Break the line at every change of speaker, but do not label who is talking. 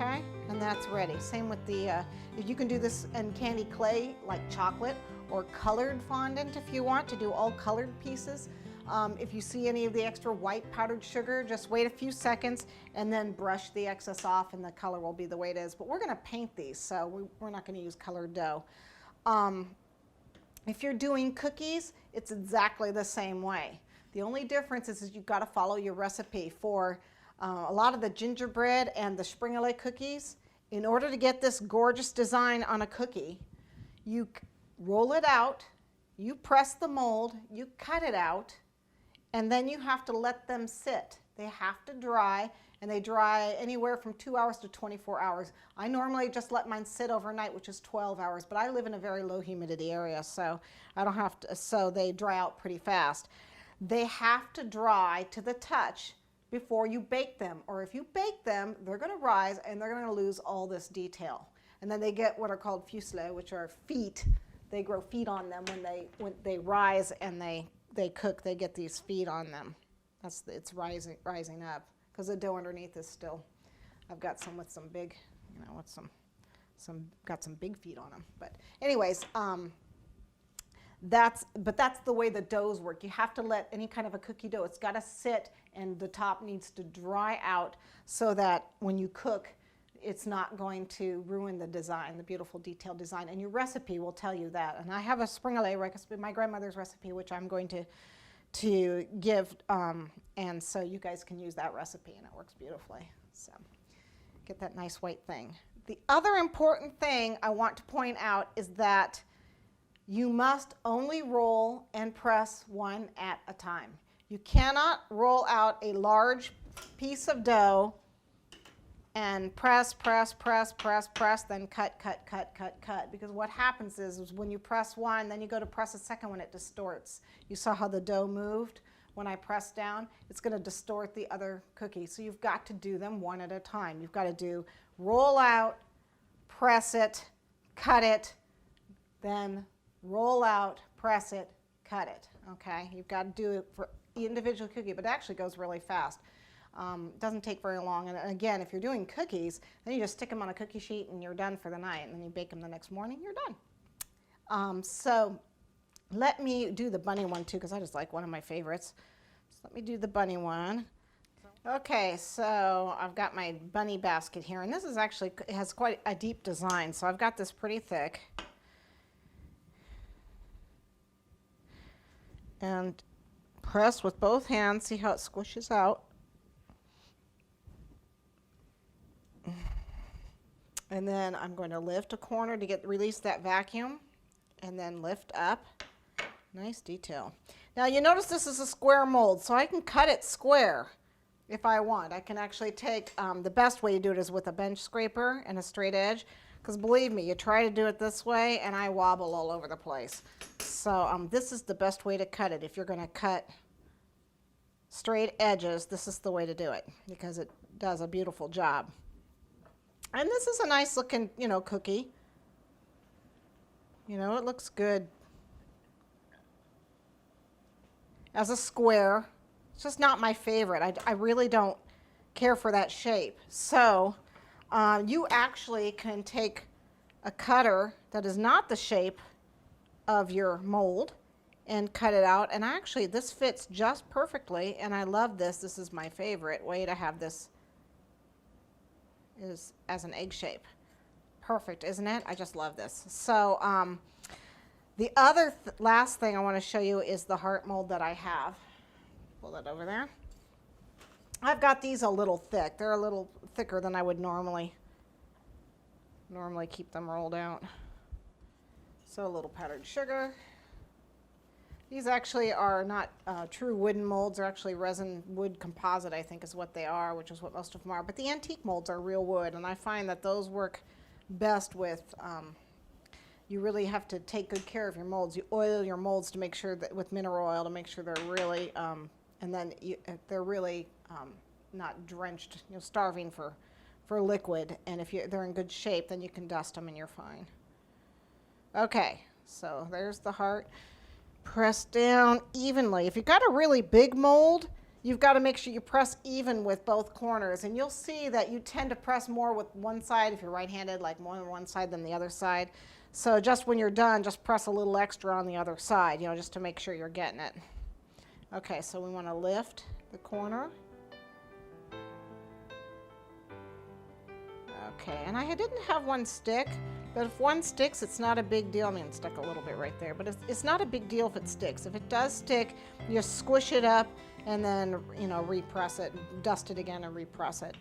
okay? And that's ready. Same with the, you can do this in candy clay like chocolate or colored fondant if you want to do all colored pieces. If you see any of the extra white powdered sugar, just wait a few seconds and then brush the excess off and the color will be the way it is. But we're gonna paint these, so we're not gonna use colored dough. If you're doing cookies, it's exactly the same way. The only difference is you've got to follow your recipe. For a lot of the gingerbread and the Springerle cookies, in order to get this gorgeous design on a cookie, you roll it out, you press the mold, you cut it out, and then you have to let them sit. They have to dry, and they dry anywhere from 2 hours to 24 hours. I normally just let mine sit overnight, which is 12 hours, but I live in a very low humidity area, so I don't have to, so they dry out pretty fast. They have to dry to the touch before you bake them, or if you bake them, they're gonna rise and they're gonna lose all this detail. And then they get what are called fuselae, which are feet. They grow feet on them when they rise and they cook. They get these feet on them. It's rising up because the dough underneath is still. I've got some with some big, you know, with got some big feet on them. But anyways, that's the way the doughs work. You have to let any kind of a cookie dough, it's got to sit and the top needs to dry out so that when you cook, it's not going to ruin the design, the beautiful detailed design. And your recipe will tell you that. And I have a Springerle recipe, my grandmother's recipe, which I'm going to give, and so you guys can use that recipe and it works beautifully. So get that nice white thing. The other important thing I want to point out is that you must only roll and press one at a time. You cannot roll out a large piece of dough and press, then cut, because what happens is when you press one, then you go to press a second one, it distorts. You saw how the dough moved when I pressed down? It's going to distort the other cookie. So you've got to do them one at a time. You've got to do roll out, press it, cut it, then roll out, press it, cut it, okay? You've got to do it for individual cookie, but it actually goes really fast. Doesn't take very long, and again, if you're doing cookies, then you just stick them on a cookie sheet and you're done for the night, and then you bake them the next morning, you're done. So let me do the bunny one too, because I just like one of my favorites. So let me do the bunny one. Okay, so I've got my bunny basket here, and this is actually, it has quite a deep design, so I've got this pretty thick. And press with both hands, see how it squishes out. And then I'm going to lift a corner to release that vacuum, and then lift up. Nice detail. Now you notice this is a square mold, so I can cut it square if I want. I can actually take, the best way to do it is with a bench scraper and a straight edge, because believe me, you try to do it this way and I wobble all over the place. So this is the best way to cut it. If you're going to cut straight edges, this is the way to do it, because it does a beautiful job. And this is a nice looking, you know, cookie. You know, it looks good as a square. It's just not my favorite. I really don't care for that shape. So you actually can take a cutter that is not the shape of your mold and cut it out. And actually, this fits just perfectly, and I love this. This is my favorite way to have this, is as an egg shape. Perfect, isn't it? I just love this. So the other last thing I want to show you is the heart mold that I have. Pull that over there. I've got these a little thick. They're a little thicker than I would normally keep them rolled out. So a little powdered sugar. These actually are not true wooden molds. They're actually resin wood composite, I think is what they are, which is what most of them are. But the antique molds are real wood, and I find that those work best with, you really have to take good care of your molds. You oil your molds to make sure that, with mineral oil, to make sure they're really, and then they're really not drenched, you know, starving for liquid. And if they're in good shape, then you can dust them and you're fine. Okay, so there's the heart. Press down evenly. If you've got a really big mold, you've got to make sure you press even with both corners, and you'll see that you tend to press more with one side if you're right-handed, like more on one side than the other side. So just when you're done, just press a little extra on the other side, you know, just to make sure you're getting it. Okay, so we want to lift the corner. Okay, and I didn't have one stick, but if one sticks, it's not a big deal. I mean, it stuck a little bit right there, but it's not a big deal if it sticks. If it does stick, you squish it up and then, you know, repress it, dust it again and repress it.